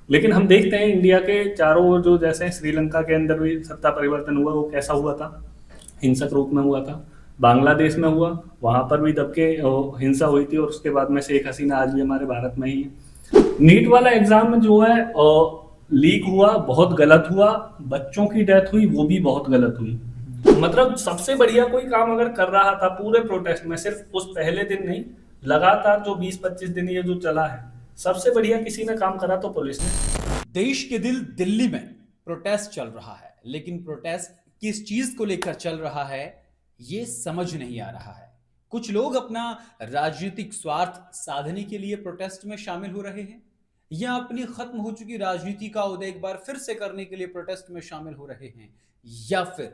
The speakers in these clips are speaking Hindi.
लेकिन हम देखते हैं इंडिया के चारों ओर जो जैसे श्रीलंका के अंदर भी सत्ता परिवर्तन हुआ, वो कैसा हुआ था, हिंसक रूप में हुआ था। बांग्लादेश में हुआ, वहां पर भी दबके हिंसा हुई थी, और उसके बाद में शेख हसीना आज भी हमारे भारत में ही है। नीट वाला एग्जाम जो है लीक हुआ, बहुत गलत हुआ। बच्चों की डेथ हुई, वो भी बहुत गलत हुई। मतलब सबसे बढ़िया कोई काम अगर कर रहा था पूरे प्रोटेस्ट में, सिर्फ उस पहले दिन नहीं, लगातार जो 20-25 दिन ये जो चला है, सबसे बढ़िया किसी ने काम करा तो पुलिस ने। देश के दिल दिल्ली में प्रोटेस्ट चल रहा है, लेकिन प्रोटेस्ट किस चीज को लेकर चल रहा है ये समझ नहीं आ रहा है। कुछ लोग अपना राजनीतिक स्वार्थ साधने के लिए प्रोटेस्ट में शामिल हो रहे हैं, या अपनी खत्म हो चुकी राजनीति का उदय एक बार फिर से करने के लिए प्रोटेस्ट में शामिल हो रहे हैं, या फिर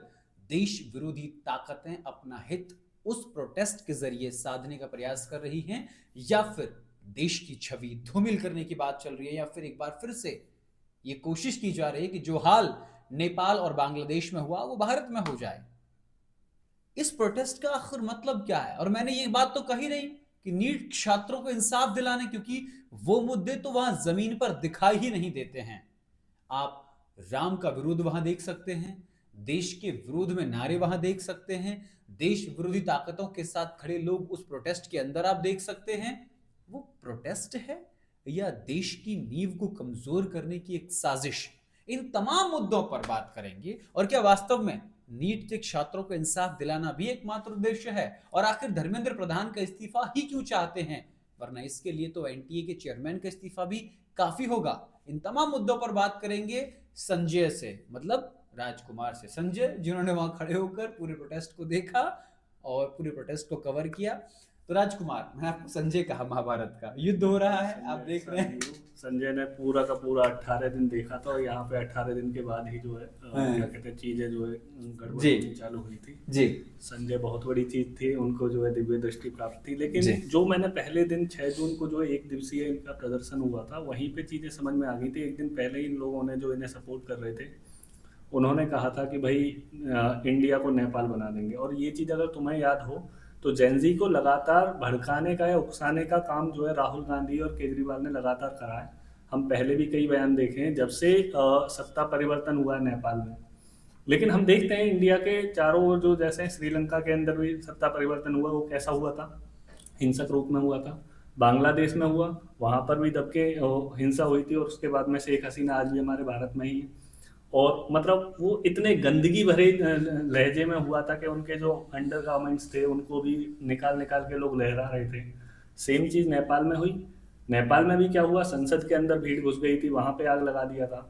देश विरोधी ताकतें अपना हित उस प्रोटेस्ट के जरिए साधने का प्रयास कर रही हैं, या फिर देश की छवि धूमिल करने की बात चल रही है, या फिर एक बार फिर से ये कोशिश की जा रही है कि जो हाल नेपाल और बांग्लादेश में हुआ वो भारत में हो जाए। इस प्रोटेस्ट का आखिर मतलब क्या है? और मैंने ये बात तो कही नहीं कि नीट छात्रों को इंसाफ दिलाने, क्योंकि वो मुद्दे तो वहां जमीन पर दिखाई ही नहीं देते हैं। आप राम का विरोध वहां देख सकते हैं, देश के विरोध में नारे वहां देख सकते हैं, देश विरोधी ताकतों के साथ खड़े लोग उस प्रोटेस्ट के अंदर आप देख सकते हैं। वो प्रोटेस्ट है या देश की नींव को कमजोर करने की एक साजिश? इन तमाम मुद्दों पर बात करेंगे। और क्या वास्तव में नीट के छात्रों को इंसाफ दिलाना भी एकमात्र उद्देश्य है? और आखिर धर्मेंद्र प्रधान का इस्तीफा ही क्यों चाहते हैं? वरना इसके लिए तो एनटीए के चेयरमैन का इस्तीफा भी काफी होगा। इन तमाम मुद्दों पर बात करेंगे संजय से, मतलब राजकुमार से, संजय जिन्होंने वहां खड़े होकर पूरे प्रोटेस्ट को देखा और पूरे प्रोटेस्ट को कवर किया। तो राजकुमार, मैं आपको संजय कहा, महाभारत का युद्ध हो रहा है, आप देख रहे हैं। संजय ने पूरा का पूरा 18 दिन देखा था, और यहाँ पे 18 दिन के बाद ही जो है क्या कहते हैं, चीजें जो है गड़बड़ जी होनी चालू हुई थी। जी संजय बहुत बड़ी चीज थी, उनको जो है दिव्य दृष्टि प्राप्त थी। लेकिन जी जो मैंने पहले दिन 6 जून को जो एक दिवसीय इनका प्रदर्शन हुआ था, वहीं पे चीजें समझ में आ गई थी। एक दिन पहले इन लोगों ने जो इन्हें सपोर्ट कर रहे थे, उन्होंने कहा था कि भाई इंडिया को नेपाल बना देंगे। और ये चीज़ अगर तुम्हें याद हो, तो जेनजी को लगातार भड़काने का या उकसाने का काम जो है राहुल गांधी और केजरीवाल ने लगातार करा है। हम पहले भी कई बयान देखे हैं जब से सत्ता परिवर्तन हुआ है नेपाल में। लेकिन हम देखते हैं इंडिया के चारों ओर जो जैसे श्रीलंका के अंदर भी सत्ता परिवर्तन हुआ, वो कैसा हुआ था, हिंसक रूप में हुआ था। बांग्लादेश में हुआ, वहां पर भी दबके हिंसा हुई थी, और उसके बाद में शेख हसीना आज भी हमारे भारत में ही है। और मतलब वो इतने गंदगी भरे लहजे में हुआ था कि उनके जो अंडर गारमेंट्स थे उनको भी निकाल निकाल के लोग लहरा रहे थे। सेम चीज नेपाल में हुई। नेपाल में भी क्या हुआ, संसद के अंदर भीड़ घुस गई थी, वहां पे आग लगा दिया था।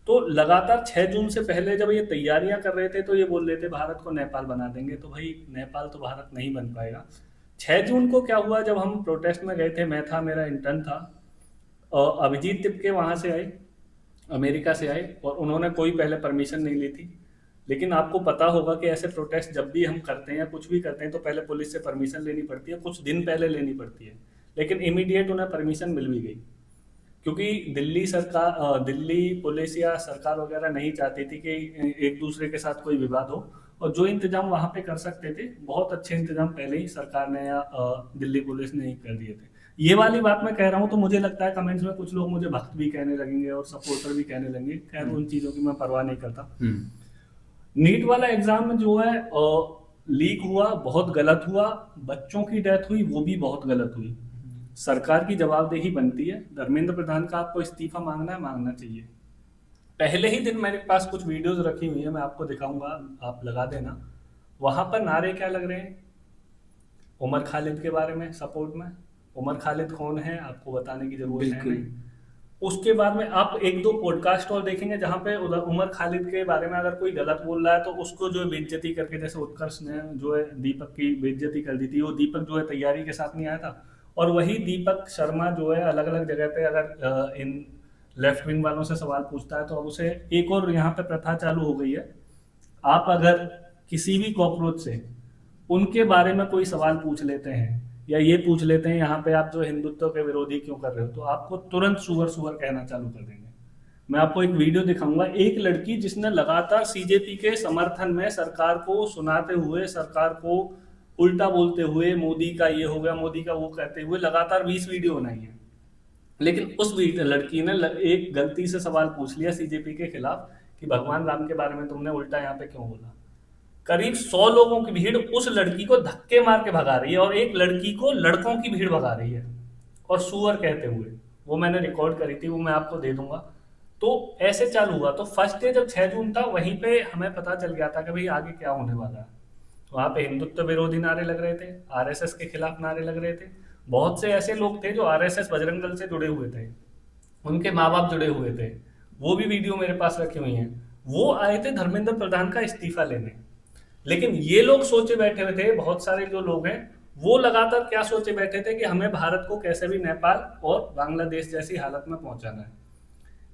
तो लगातार 6 जून से पहले जब ये तैयारियां कर रहे थे, तो ये बोल रहे थे भारत को नेपाल बना देंगे। तो भाई नेपाल तो भारत नहीं बन पाएगा। 6 जून को क्या हुआ, जब हम प्रोटेस्ट में गए थे, मैं था, मेरा इंटर्न था, और अभिजीत तिपके वहां से आए, अमेरिका से आए, और उन्होंने कोई पहले परमिशन नहीं ली थी। लेकिन आपको पता होगा कि ऐसे प्रोटेस्ट जब भी हम करते हैं या कुछ भी करते हैं, तो पहले पुलिस से परमिशन लेनी पड़ती है, कुछ दिन पहले लेनी पड़ती है। लेकिन इमीडिएट उन्हें परमिशन मिल भी गई, क्योंकि दिल्ली सरकार, दिल्ली पुलिस या सरकार वगैरह नहीं चाहती थी कि एक दूसरे के साथ कोई विवाद हो। और जो इंतजाम वहां पे कर सकते थे, बहुत अच्छे इंतजाम पहले ही सरकार ने या दिल्ली पुलिस ने ही कर दिए थे। ये वाली बात मैं कह रहा हूँ, तो मुझे लगता है कमेंट्स में कुछ लोग मुझे भक्त भी कहने लगेंगे और सपोर्टर भी कहने लगेंगे। खैर, उन चीजों की मैं परवाह नहीं करता। नीट वाला एग्जाम जो है लीक हुआ, बहुत गलत हुआ। बच्चों की डेथ हुई, वो भी बहुत गलत हुई। सरकार की जवाबदेही बनती है। धर्मेंद्र प्रधान का आपको इस्तीफा मांगना है, मांगना चाहिए। पहले ही दिन मेरे पास कुछ वीडियोस रखी हुई है, मैं आपको दिखाऊंगा, आप लगा देना। वहां पर नारे क्या लग रहे हैं, उमर खालिद के बारे में सपोर्ट में। उमर खालिद कौन है आपको बताने की जरूरत है बिल्कुल। नहीं। उसके बाद में आप एक दो पॉडकास्ट और देखेंगे जहां पे उमर खालिद के बारे में अगर कोई गलत बोल रहा है, तो उसको जो है बेइज्जती करके, जैसे उत्कर्ष ने जो है दीपक की बेइज्जती कर दी थी। वो दीपक जो है तैयारी के साथ नहीं आया था, और वही दीपक शर्मा जो है अलग अलग जगह पे अगर इन लेफ्ट विंग वालों से सवाल पूछता है, तो अब उसे एक और यहाँ पे प्रथा चालू हो गई है। आप अगर किसी भी कॉकरोच से उनके बारे में कोई सवाल पूछ लेते हैं, या ये पूछ लेते हैं यहाँ पे आप जो हिंदुत्व के विरोधी क्यों कर रहे हो, तो आपको तुरंत सुअर सुअर कहना चालू कर देंगे। मैं आपको एक वीडियो दिखाऊंगा, एक लड़की जिसने लगातार सीजेपी के समर्थन में सरकार को सुनाते हुए, सरकार को उल्टा बोलते हुए, मोदी का ये हो गया, मोदी का वो कहते हुए लगातार 20 वीडियो बनाई है। लेकिन उस लड़की ने एक गलती से सवाल पूछ लिया सीजेपी के खिलाफ कि भगवान राम के बारे में तुमने उल्टा यहाँ पे क्यों बोला। करीब 100 लोगों की भीड़ उस लड़की को धक्के मार के भगा रही है और एक लड़की को लड़कों की भीड़ भगा रही है और सुअर कहते हुए। वो मैंने रिकॉर्ड करी थी, वो मैं आपको दे दूंगा। तो ऐसे चालू हुआ। तो फर्स्ट डे जब 6 जून था, वहीं पे हमें पता चल गया था कि भाई आगे क्या होने वाला है। वहां पे हिंदुत्व विरोधी नारे लग रहे थे, आरएसएस के खिलाफ नारे लग रहे थे। बहुत से ऐसे लोग थे जो आरएसएस बजरंग दल से जुड़े हुए थे, उनके माँ बाप जुड़े हुए थे, वो भी वीडियो मेरे पास रखी हुई हैं। वो आए थे धर्मेंद्र प्रधान का इस्तीफा लेने। लेकिन ये लोग सोचे बैठे हुए थे, बहुत सारे जो लोग हैं वो लगातार क्या सोचे बैठे थे कि हमें भारत को कैसे भी नेपाल और बांग्लादेश जैसी हालत में पहुंचाना है।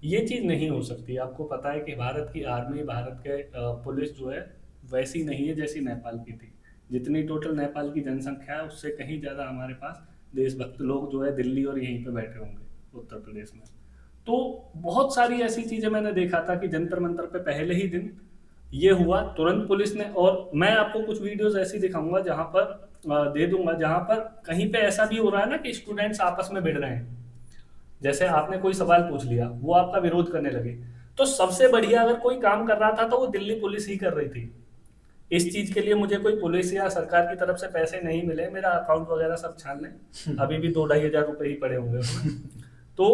ये चीज नहीं हो सकती। आपको पता है कि भारत की आर्मी, भारत के पुलिस जो है वैसी नहीं है जैसी नेपाल की थी। जितनी टोटल नेपाल की जनसंख्या है उससे कहीं ज्यादा हमारे पास देशभक्त लोग जो है दिल्ली और यहीं पे बैठे होंगे उत्तर प्रदेश में। तो बहुत सारी ऐसी चीजें मैंने देखा था कि जंतर मंतर पे पहले ही दिन ये हुआ, तुरंत पुलिस ने। और मैं आपको कुछ वीडियोस ऐसी दिखाऊंगा जहां पर दे दूंगा, जहां पर कहीं पे ऐसा भी हो रहा है ना कि स्टूडेंट्स आपस में भिड़ रहे हैं। जैसे आपने कोई सवाल पूछ लिया, वो आपका विरोध करने लगे। तो सबसे बढ़िया अगर कोई काम कर रहा था तो वो दिल्ली पुलिस ही कर रही थी। इस चीज के लिए मुझे कोई पुलिस या सरकार की तरफ से पैसे नहीं मिले, मेरा अकाउंट वगैरह सब छान लें, अभी भी 2-2.5 हजार रुपए ही पड़े होंगे उसमें। तो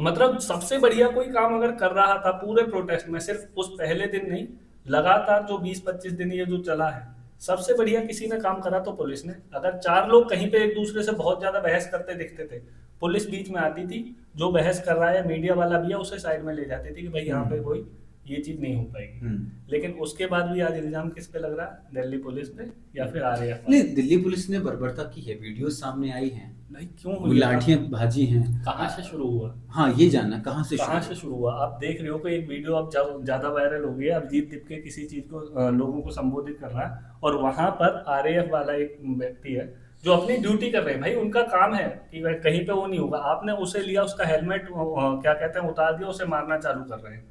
मतलब सबसे बढ़िया कोई काम अगर कर रहा था पूरे प्रोटेस्ट में, सिर्फ उस पहले दिन नहीं, लगातार जो 20-25 दिन ये जो चला है, सबसे बढ़िया किसी ने काम करा तो पुलिस ने। अगर 4 लोग कहीं पे एक दूसरे से बहुत ज्यादा बहस करते दिखते थे, पुलिस बीच में आती थी, जो बहस कर रहा है मीडिया वाला भी है उसे साइड में ले जाती थी कि भाई यहाँ पे कोई ये चीज नहीं हो पाएगी। लेकिन उसके बाद भी आज इल्जाम किस पे लग रहा है? दिल्ली पुलिस पे या फिर आरएएफ? नहीं, दिल्ली पुलिस ने बर्बरता की है, वीडियो सामने आई हैं। नहीं, क्यों वो हुई? लाठियां भाजी हैं। कहाँ से शुरू हुआ? हाँ, ये जानना कहाँ से शुरू हुआ? आप देख रहे हो कि एक वीडियो अब ज्यादा वायरल हो गया, अभिजीत दीपके किसी चीज को लोगों को संबोधित कर रहा है और वहां पर आरएएफ वाला एक व्यक्ति है जो अपनी ड्यूटी कर रहे हैं। भाई उनका काम है कि भाई कहीं पे वो नहीं होगा। आपने उसे लिया, उसका हेलमेट क्या कहते हैं उतार दिया, उसे मारना चालू कर रहे हैं।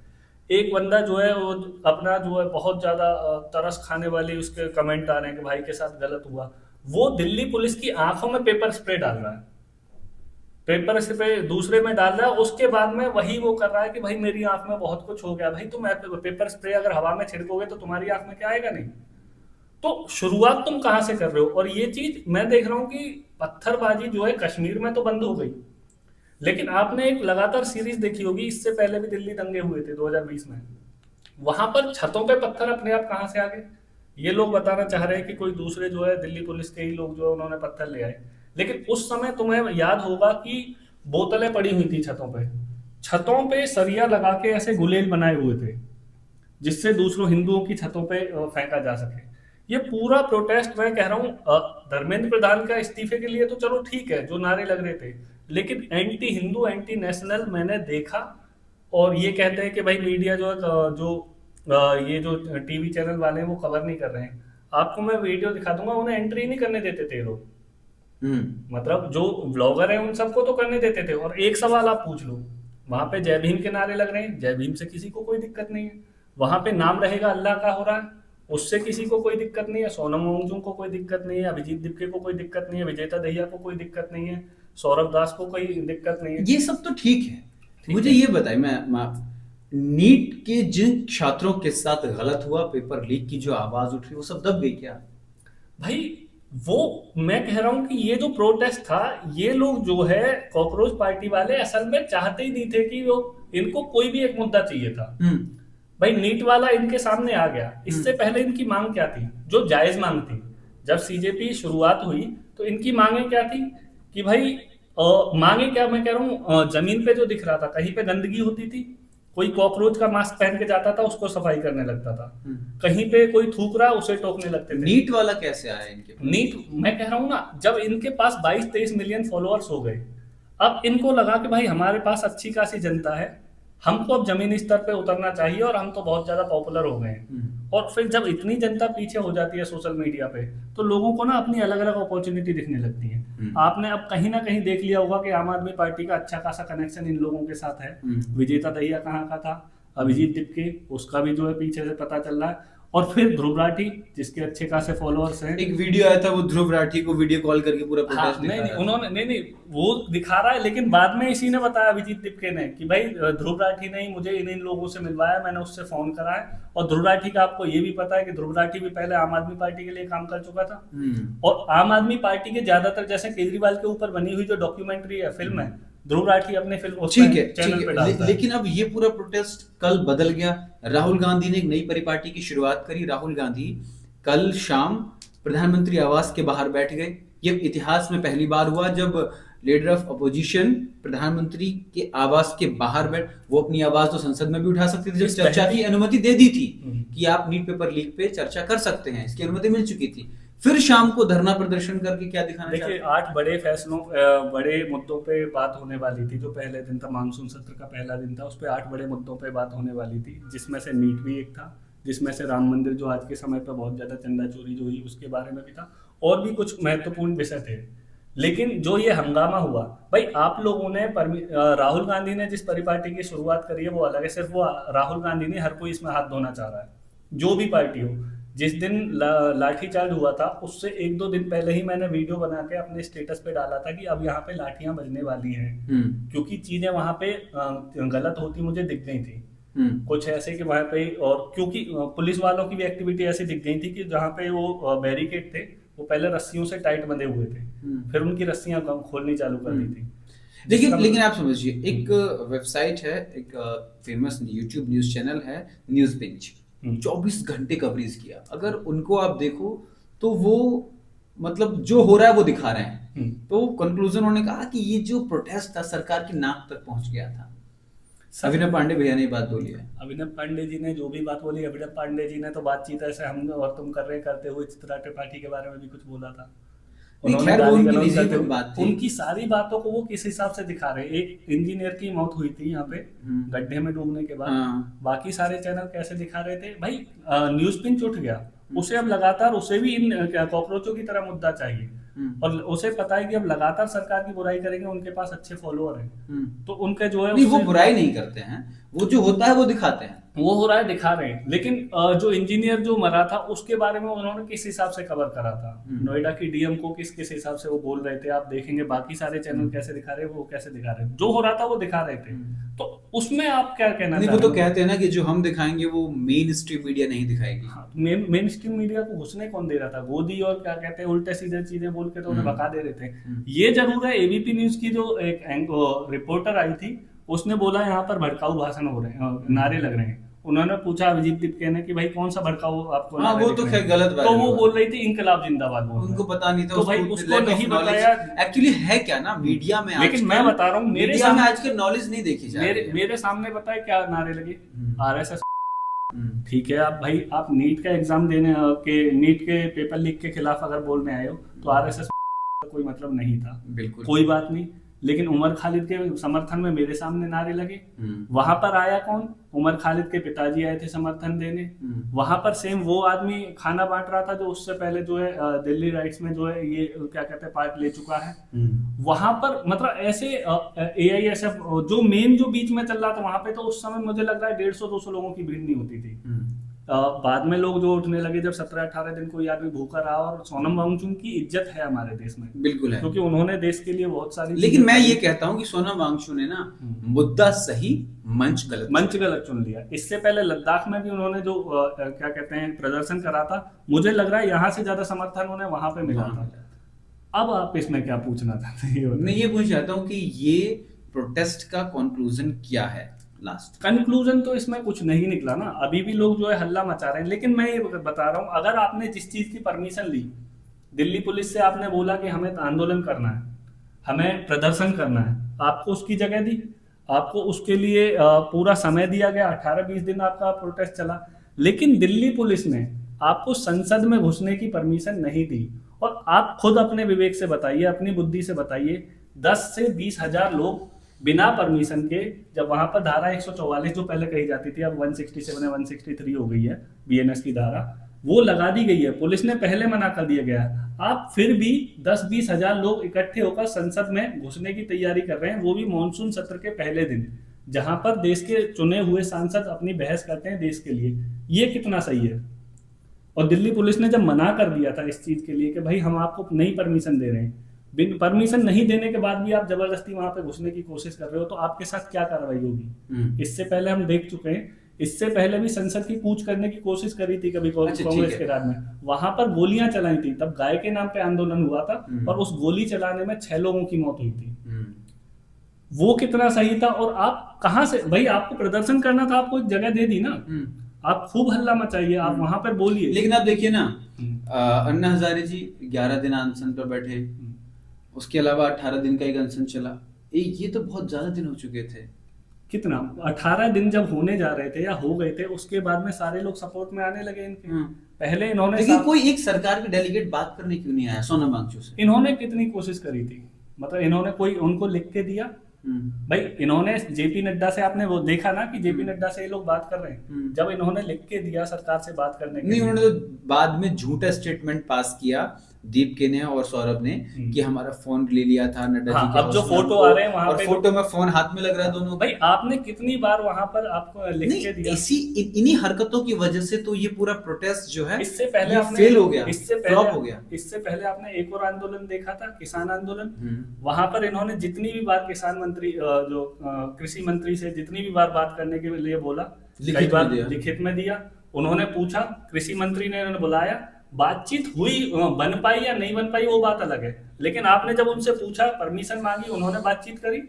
एक बंदा जो है वो अपना जो है बहुत ज्यादा तरस खाने वाले उसके कमेंट आ रहे हैं कि भाई के साथ गलत हुआ। वो दिल्ली पुलिस की आंखों में पेपर स्प्रे डाल रहा है, पेपर स्प्रे दूसरे में डाल रहा है, उसके बाद में वही वो कर रहा है कि भाई मेरी आंख में बहुत कुछ हो गया। भाई तुम पेपर स्प्रे अगर हवा में छिड़कोगे तो तुम्हारी आंख में क्या आएगा? नहीं। तो शुरुआत तुम कहां से कर रहे हो? और ये चीज मैं देख रहा हूं कि पत्थरबाजी जो है कश्मीर में तो बंद हो गई, लेकिन आपने एक लगातार सीरीज देखी होगी, इससे पहले भी दिल्ली दंगे हुए थे 2020 में। वहां पर छतों पे पत्थर अपने आप कहां से आ गए? ये लोग बताना चाह रहे हैं कि कोई दूसरे जो है दिल्ली पुलिस के ही लोग जो है उन्होंने पत्थर ले आए। लेकिन उस समय तुम्हें याद होगा कि बोतलें पड़ी हुई थी छतों पे, छतों पे सरिया लगा के ऐसे गुलेल बनाए हुए थे जिससे दूसरों हिंदुओं की छतों पे फेंका जा सके। ये पूरा प्रोटेस्ट मैं कह रहा हूँ धर्मेंद्र प्रधान का इस्तीफे के लिए तो चलो ठीक है जो नारे लग रहे थे, लेकिन एंटी हिंदू, एंटी नेशनल मैंने देखा। और ये कहते हैं कि भाई मीडिया जो है ये जो टीवी चैनल वाले हैं वो कवर नहीं कर रहे हैं। आपको मैं वीडियो दिखा दूंगा, उन्हें एंट्री नहीं करने देते थे लोग। मतलब जो ब्लॉगर हैं उन सबको तो करने देते थे। और एक सवाल आप पूछ लो, वहां पे जय भीम के नारे लग रहे हैं, जय भीम से किसी को कोई दिक्कत नहीं है। वहां पे नाम रहेगा अल्लाह का हो रहा है, उससे किसी को कोई दिक्कत नहीं है। सोनम वांगचुक को कोई दिक्कत नहीं है, अभिजीत दीपके को कोई दिक्कत नहीं है, विजेता दहिया को कोई दिक्कत नहीं है, सौरभ दास को कोई दिक्कत नहीं है। ये सब तो ठीक है। मुझे ये बताइए, मैं नीट के जिन छात्रों के साथ गलत हुआ, पेपर लीक की जो आवाज उठी, वो सब दब गई क्या? भाई वो मैं कह रहा हूं कि ये जो प्रोटेस्ट था, ये लोग जो है कॉकरोच पार्टी वाले असल में चाहते ही नहीं थे कि वो, इनको कोई भी एक मुद्दा चाहिए था। भाई नीट वाला इनके सामने आ गया। इससे पहले इनकी मांग क्या थी, जो जायज मांग थी? जब सीजेपी शुरुआत हुई तो इनकी मांगे क्या थी कि भाई मांगे क्या, मैं कह रहा हूँ जमीन पे जो दिख रहा था, कहीं पे गंदगी होती थी, कोई कॉकरोच का मास्क पहन के जाता था उसको सफाई करने लगता था, कहीं पे कोई थूक रहा उसे टोकने लगते थे। नीट वाला कैसे आया इनके पास? नीट मैं कह रहा हूँ ना, जब इनके पास 22-23 मिलियन फॉलोअर्स हो गए, अब इनको लगा कि भाई हमारे पास अच्छी खासी जनता है, हमको अब जमीनी स्तर पे उतरना चाहिए और हम तो बहुत ज्यादा पॉपुलर हो गए हैं। और फिर जब इतनी जनता पीछे हो जाती है सोशल मीडिया पे, तो लोगों को ना अपनी अलग अलग अपॉर्चुनिटी दिखने लगती है। आपने अब कहीं ना कहीं देख लिया होगा कि आम आदमी पार्टी का अच्छा खासा कनेक्शन इन लोगों के साथ है। विजेता दहिया कहाँ का था, अभिजीत दीपके, उसका भी जो है पीछे से पता चल रहा है। और फिर ध्रुव राठी जिसके अच्छे खासे फॉलोअर्स हैं। एक वीडियो आया था, वो ध्रुव राठी को वीडियो कॉल करके पूरा हाँ, प्रोटेस्ट नहीं दिखा नहीं रहा था। उन्होंने नहीं वो दिखा रहा है, लेकिन बाद में इसी ने बताया, अभिजीत तिपके ने, कि भाई ध्रुव राठी ने ही मुझे इन लोगों से मिलवाया, मैंने उससे फोन करा है। और ध्रुव राठी का आपको ये भी पता है कि ध्रुव राठी भी पहले आम आदमी पार्टी के लिए काम कर चुका था। और आम आदमी पार्टी के ज्यादातर, जैसे केजरीवाल के ऊपर बनी हुई जो डॉक्यूमेंट्री है, फिल्म है, ध्रुव राठी अपने फिल्म ठीक है, चैनल ठीक पे है। डालता है। लेकिन अब ये पूरा प्रोटेस्ट कल बदल गया। राहुल गांधी ने एक नई परिपाटी की शुरुआत करी। राहुल गांधी कल शाम प्रधानमंत्री आवास के बाहर बैठ गए। ये इतिहास में पहली बार हुआ जब लीडर ऑफ अपोजिशन प्रधानमंत्री के आवास के बाहर बैठ, वो अपनी आवाज तो संसद में भी उठा सकती थी, जब इस चर्चा पहले- की अनुमति दे दी थी कि आप नीट पेपर लीक पे चर्चा कर सकते हैं, इसकी अनुमति मिल चुकी थी। फिर शाम को धरना प्रदर्शन करके क्या दिखाना चाहते देखिए, हैं? 8 बड़े फैसलों बड़े मुद्दों पे बात होने वाली थी। जो पहले दिन था, मानसून सत्र का पहला दिन था, उस पे 8 बड़े मुद्दों पे बात होने वाली थी, जिसमें से नीट भी एक था, जिसमें से राम मंदिर जो आज के समय पे बहुत ज्यादा चंदा चोरी जो हुई उसके बारे में भी था, और भी कुछ महत्वपूर्ण विषय थे। लेकिन जो ये हंगामा हुआ, भाई आप लोगों ने राहुल गांधी ने जिस परिपाटी की शुरुआत करी है वो अलग है। सिर्फ वो राहुल गांधी नहीं, हर कोई इसमें हाथ धोना चाह रहा है, जो भी पार्टी हो। जिस दिन लाठीचार्ज हुआ था, उससे 1-2 दिन पहले ही मैंने वीडियो बना के अपने स्टेटस पे डाला था कि अब यहाँ पे लाठियां बजने वाली हैं, क्योंकि चीजें वहां पे गलत होती मुझे दिख गई थी। कुछ ऐसे कि वहां पे, और क्योंकि पुलिस वालों की भी एक्टिविटी ऐसी दिख गई थी कि जहाँ पे वो बैरिकेड थे, वो पहले रस्सियों से टाइट बंधे हुए थे, फिर उनकी रस्सियां खोलनी चालू कर दी थी। लेकिन आप समझिए, एक वेबसाइट है, एक फेमस यूट्यूब न्यूज चैनल है न्यूज पिंच, 24 घंटे कवरेज किया। अगर उनको आप देखो तो वो मतलब जो हो रहा है वो दिखा रहे हैं। तो कंक्लूजन उन्होंने कहा कि ये जो प्रोटेस्ट था सरकार की नाक तक पहुंच गया था। अभिनव पांडे भैया ने ये बात बोली है। अभिनव पांडे जी ने जो भी बात बोली, अभिनव पांडे जी ने तो बातचीत ऐसे हम और तुम कर रहे करते हुए चित्रा त्रिपाठी के बारे में भी कुछ बोला था। खैर वो उनकी निजी बात थी। उनकी सारी बातों को वो किस हिसाब से दिखा रहे हैं। एक इंजीनियर की मौत हुई थी यहाँ पे गड्ढे में डूबने के बाद, बाकी सारे चैनल कैसे दिखा रहे थे। भाई न्यूज पिंच उठ गया, उसे अब लगातार, उसे भी इन कॉकरोचों की तरह मुद्दा चाहिए, और उसे पता है कि अब लगातार सरकार की बुराई करेंगे, उनके पास अच्छे फॉलोअर हैं, तो उनके जो है नहीं, वो बुराई नहीं करते हैं, वो जो होता है वो दिखाते हैं, वो हो रहा है दिखा रहे हैं। लेकिन जो इंजीनियर जो मरा था उसके बारे में उन्होंने किस हिसाब से कवर करा था, नोएडा की डीएम को किस किस हिसाब से वो बोल रहे थे, आप देखेंगे बाकी सारे चैनल कैसे दिखा रहे हैं, वो कैसे दिखा रहे हैं, जो हो रहा था वो दिखा रहे थे। तो उसमें आप क्या कहना नहीं, वो तो कहते हैं ना कि जो हम दिखाएंगे वो मेन स्ट्रीम मीडिया नहीं दिखाएगी। हाँ, मेन स्ट्रीम मीडिया को घुसने कौन दे रहा था? गोदी और क्या कहते हैं उल्टे सीधे चीजें बोल के तो उन्हें भगा दे रहे थे। ये जरूर है, एबीपी न्यूज की जो एक रिपोर्टर आई थी, उसने बोला यहाँ पर भड़काऊ भाषण हो रहे हैं, नारे लग रहे हैं। उन्होंने पूछा अभिजीत तिपके ने कि भाई कौन सा भड़काऊ आपको हाँ, वो तो खैर गलत बात तो है। वो बोल रही थी इंकलाब जिंदाबाद बोल रहे हैं। उनको पता नहीं था, तो भाई उसको नहीं बताया। एक्चुअली है क्या ना मीडिया में, लेकिन मैं बता रहा हूँ, मेरे सामने आजकल नॉलेज नहीं देखी जा रही है। मेरे सामने पता है क्या नारे लगे, आरएसएस। ठीक है, आप भाई आप नीट का एग्जाम देने के, नीट के पेपर लीक के खिलाफ अगर बोलने आए हो तो आरएसएस कोई मतलब नहीं था, बिल्कुल कोई बात नहीं। लेकिन उमर खालिद के समर्थन में मेरे सामने नारे लगे, वहां पर आया कौन? उमर खालिद के पिताजी आए थे समर्थन देने। वहां पर सेम वो आदमी खाना बांट रहा था जो उससे पहले जो है दिल्ली राइट्स में जो है ये क्या कहते हैं पार्ट ले चुका है। वहां पर मतलब ऐसे एआईएसएफ जो मेन जो बीच में चल रहा था, वहां पे तो उस समय मुझे लग रहा है 150-200 लोगों की भीड़ नहीं होती थी। बाद में लोग जो उठने लगे जब 17-18 दिन कोई आदमी भूखा रहा। और सोनम वांगचुक की इज्जत है हमारे देश में, बिल्कुल है, क्योंकि उन्होंने देश के लिए बहुत सारी। लेकिन मैं ये कहता हूँ कि सोनम वांगचुक ने ना मुद्दा सही, मंच गलत चुन लिया। इससे पहले लद्दाख में भी उन्होंने जो क्या कहते हैं प्रदर्शन करा था, मुझे लग रहा है यहाँ से ज्यादा समर्थन उन्हें वहां पे मिला था। अब आप इसमें क्या पूछना चाहते हैं? मैं ये पूछना चाहता हूँ कि ये प्रोटेस्ट का कंक्लूजन क्या है? लास्ट कंक्लूजन तो इसमें कुछ नहीं निकला ना, अभी भी लोग जो है हल्ला मचा रहे हैं। लेकिन मैं ये बता रहा हूँ, अगर आपने जिस चीज की परमिशन ली, दिल्ली पुलिस से आपने बोला कि हमें आंदोलन करना है, हमें प्रदर्शन करना है, आपको उसकी जगह दी, आपको उसके लिए पूरा समय दिया गया, 18-20 दिन आपका प्रोटेस्ट चला। लेकिन दिल्ली पुलिस ने आपको संसद में घुसने की परमिशन नहीं दी। और आप खुद अपने विवेक से बताइए, अपनी बुद्धि से बताइए, 10 से 20 हजार लोग बिना परमिशन के, जब वहां पर धारा 144 जो पहले कही जाती थी, अब 167 है, 163 हो गई है बीएनएस की धारा, वो लगा दी गई है। पुलिस ने पहले मना कर दिया गया, आप फिर भी 10-20 हजार लोग इकट्ठे होकर संसद में घुसने की तैयारी कर रहे हैं, वो भी मॉनसून सत्र के पहले दिन, जहां पर देश के चुने हुए सांसद अपनी बहस करते हैं देश के लिए। ये कितना सही है? और दिल्ली पुलिस ने जब मना कर दिया था इस चीज के लिए कि भाई हम आपको नहीं परमिशन दे रहे हैं, बिन परमिशन नहीं देने के बाद भी आप जबरदस्ती वहां पे घुसने की कोशिश कर रहे हो, तो आपके साथ क्या कार्रवाई होगी। इससे पहले हम देख चुके हैं, इससे पहले भी संसद की कूच करने की कोशिश करी थी कभी अच्छा, ठीक कांग्रेस है। के राज में, वहां पर गोलियां चलाई थी, तब गाय के नाम पे आंदोलन हुआ था और उस गोली चलाने में 6 लोगों की मौत हुई थी। वो कितना सही था। और आप कहां से भाई, आपको प्रदर्शन करना था, आपको एक जगह दे दी ना, आप खूब हल्ला मचाइए, आप वहां पर बोलिए। लेकिन आप देखिए ना, अन्ना हजारे जी 11 दिन अनशन पर बैठे, उसके अलावा 18 दिन का एक अनशन चला। ये तो बहुत ज्यादा दिन हो चुके थे। कितना 18 दिन जब होने जा रहे थे या हो गए थे, उसके बाद में सारे लोग सपोर्ट में आने लगे इनके। पहले इन्होंने लेकिन कोई एक सरकार के डेलीगेट बात करने क्यों नहीं आया सोनम वांगचुक से? इन्होंने कितनी कोशिश करी थी, मतलब इन्होंने कोई उनको लिख के दिया भाई। इन्होंने जेपी नड्डा से, आपने वो देखा ना कि जेपी नड्डा से ये लोग बात कर रहे हैं, जब इन्होंने लिख के दिया सरकार से बात करने के नहीं, लिए, उन्होंने तो बाद में झूठा स्टेटमेंट पास किया दीप के ने और सौरभ ने कि हमारा फोन ले लिया था नड्डा जी के। अब जो फोटो आ रहे हैं वहां और पे, फोटो में फोन हाथ में लग रहा है दोनों भाई आपने कितनी बार वहां पर आपको लिख के दिया। इन्हीं हरकतों की वजह से तो ये पूरा प्रोटेस्ट जो है इससे पहले आपने फेल हो गया, इससे फ्लॉप हो गया। इससे पहले आपने एक और आंदोलन देखा था, किसान आंदोलन। वहां पर इन्होंने जितनी भी बार किसान मंत्री जो कृषि मंत्री से जितनी भी बार बात करने के लिए बोला, कई बार लिखित में दिया। उन्होंने पूछा, कृषि मंत्री ने उन्होंने बुलाया, बातचीत हुई, बन पाई या नहीं बन पाई वो बात अलग है, लेकिन आपने जब उनसे पूछा, परमिशन मांगी, उन्होंने बातचीत करी।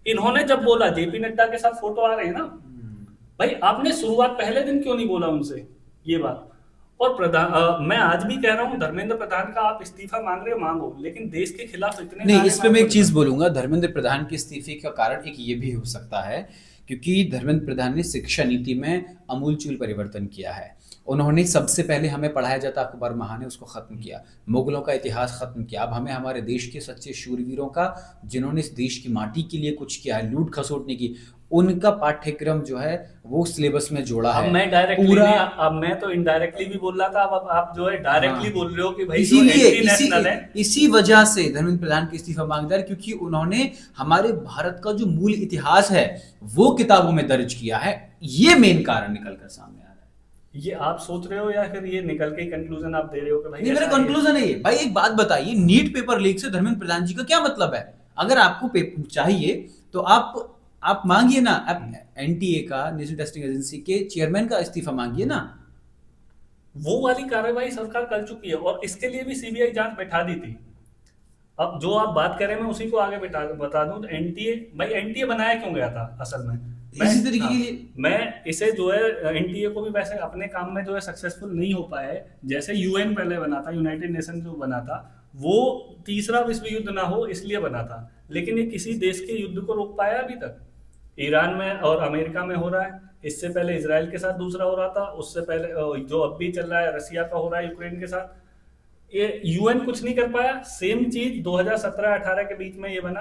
इन्होंने जब बोला जेपी नड्डा के साथ फोटो आ रहे हैं ना, भाई आपने शुरुआत पहले दिन क्यों नहीं बोला उनसे ये बात। और मैं आज भी कह रहा हूँ, धर्मेंद्र प्रधान का आप इस्तीफा मांग रहे हो, मांगो, लेकिन देश के खिलाफ इतने नहीं। इस पे मैं एक चीज बोलूंगा, धर्मेंद्र प्रधान के इस्तीफे का कारण एक ये भी हो सकता है क्योंकि धर्मेंद्र प्रधान ने शिक्षा नीति में आमूलचूल परिवर्तन किया है। उन्होंने सबसे पहले हमें पढ़ाया जाता अकबर महाने उसको खत्म किया, मुगलों का इतिहास खत्म किया। अब हमें हमारे देश के सच्चे शूरवीरों का, जिन्होंने इस देश की माटी के लिए कुछ किया है, लूट खसोटने की, उनका पाठ्यक्रम जो है वो सिलेबस में जोड़ा है। मैं डायरेक्टली पूरा, अब मैं तो इनडायरेक्टली भी बोल रहा था, अब आप जो है डायरेक्टली बोल रहे हो कि भाई इसी वजह से धर्मेंद्र प्रधान की इस्तीफा मांगदार, क्योंकि उन्होंने हमारे भारत का जो मूल इतिहास है वो किताबों में दर्ज किया है। ये मेन कारण निकल कर सामने आ रहा है। ये आप सोच रहे हो या फिर ये निकल के कंक्लूजन आप दे रहे हो कि भाई? नहीं, मेरा कंक्लूजन है ये। भाई एक बात बताइए, नीट पेपर लीक से धर्मेंद्र प्रधान जी का क्या मतलब है? अगर आपको पेपर चाहिए तो आप मांगिए ना, एनटीए का, नेशनल टेस्टिंग एजेंसी के चेयरमैन का इस्तीफा मांगिए ना। वो वाली कार्रवाई सरकार कर चुकी है और इसके लिए भी सीबीआई जांच बैठा दी थी। अब जो आप बात करें मैं उसी को आगे बता दूं, तो एनटीए बनाया क्यों गया था असल में? इसी तरीके के लिए मैं इसे जो है एनटीए को भी वैसे अपने काम में जो है सक्सेसफुल नहीं हो पाया है। जैसे यूएन पहले बना था, यूनाइटेड नेशन जो बना था, वो तीसरा विश्व युद्ध ना हो इसलिए बना था, लेकिन ये किसी देश के युद्ध को रोक पाया अभी तक? ईरान में और अमेरिका में हो रहा है, इससे पहले इजराइल के साथ दूसरा हो रहा था, उससे पहले जो अब भी चल रहा है रसिया का हो रहा है यूक्रेन के साथ। ये यूएन कुछ नहीं कर पाया। सेम चीज 2017-18 के बीच में ये बना,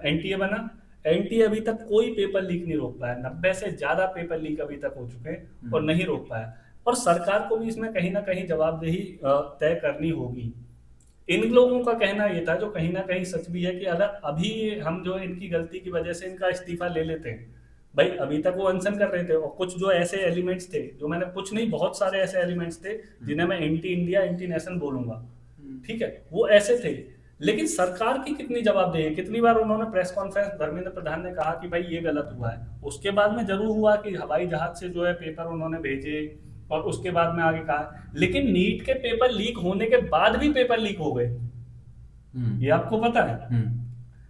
एनटीए बना। एनटीए अभी तक कोई पेपर लीक नहीं रोक पाया। 90 से ज्यादा पेपर लीक अभी तक हो चुके हैं और नहीं रोक पाया। और सरकार को भी इसमें कहीं ना कहीं जवाबदेही तय करनी होगी। इन लोगों का कहना ये था, जो कहीं ना कहीं सच भी है, कि अगर अभी हम जो इनकी गलती की वजह से इनका इस्तीफा ले लेते हैं, भाई अभी तक वो अनशन कर रहे थे और कुछ जो ऐसे एलिमेंट्स थे, जो मैंने कुछ नहीं बहुत सारे ऐसे एलिमेंट्स थे जिन्हें मैं एंटी इंडिया एंटी नेशन बोलूंगा, ठीक है, वो ऐसे थे। लेकिन सरकार की कितनी जवाबदेही है? कितनी बार उन्होंने प्रेस कॉन्फ्रेंस, धर्मेंद्र प्रधान ने कहा कि भाई ये गलत हुआ है। उसके बाद में जरूर हुआ कि हवाई जहाज से जो है पेपर उन्होंने भेजे और उसके बाद में आगे कहा, लेकिन नीट के पेपर लीक होने के बाद भी पेपर लीक हो गए, ये आपको पता है।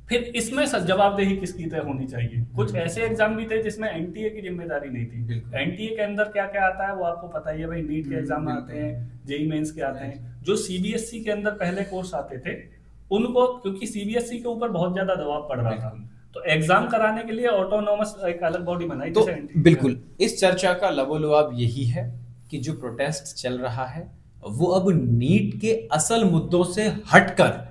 फिर इसमें जवाबदेही किसकी तय होनी चाहिए? कुछ ऐसे एग्जाम भी थे जिसमें एनटीए की जिम्मेदारी नहीं थी। एनटीए के अंदर क्या क्या आता है वो आपको पता ही है भाई। नीट के एग्जाम आते हैं, जेईई मेंस के आते हैं। जो सीबीएसई के अंदर पहले कोर्स आते थे उनको, क्योंकि सीबीएसई के ऊपर बहुत ज्यादा दबाव पड़ रहा था, तो एग्जाम कराने के लिए ऑटोनोमस एक अलग बॉडी बनाई। तो बिल्कुल इस चर्चा का लबोलुआब यही है कि जो प्रोटेस्ट चल रहा है वो अब नीट के असल मुद्दों से हटकर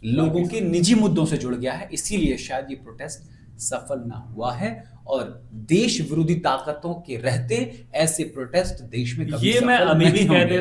लोगों के निजी मुद्दों से जुड़ गया है। इसीलिए शायद ये प्रोटेस्ट सफल ना हुआ है और देश विरोधी ताकतों के रहते ऐसे प्रोटेस्ट देश में कभी ये मैं सफल अभी भी नहीं कह होंगे। दे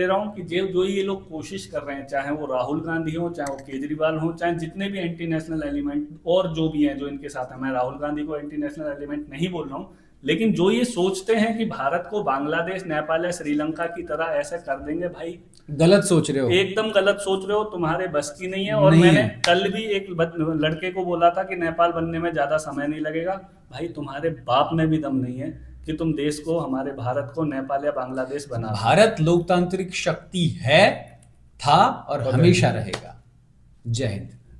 रहा हूं, कि जो ये लोग कोशिश कर रहे हैं, चाहे वो राहुल गांधी हो, चाहे वो केजरीवाल हो, चाहे जितने भी एंटी नेशनल एलिमेंट और जो भी हैं जो इनके साथ है, मैं राहुल गांधी को एंटी नेशनल एलिमेंट नहीं बोल रहा हूँ, लेकिन जो ये सोचते हैं कि भारत को बांग्लादेश, नेपाल या श्रीलंका की तरह ऐसे कर देंगे, भाई गलत सोच रहे हो। एकदम गलत सोच रहे हो, तुम्हारे बस की नहीं है। और नहीं मैंने है। कल भी एक लड़के को बोला था कि नेपाल बनने में ज्यादा समय नहीं लगेगा। भाई तुम्हारे बाप में भी दम नहीं है कि तुम देश को, हमारे भारत को नेपाल या बांग्लादेश बना दो। भारत लोकतांत्रिक शक्ति है, था और हमेशा रहेगा। जय हिंद।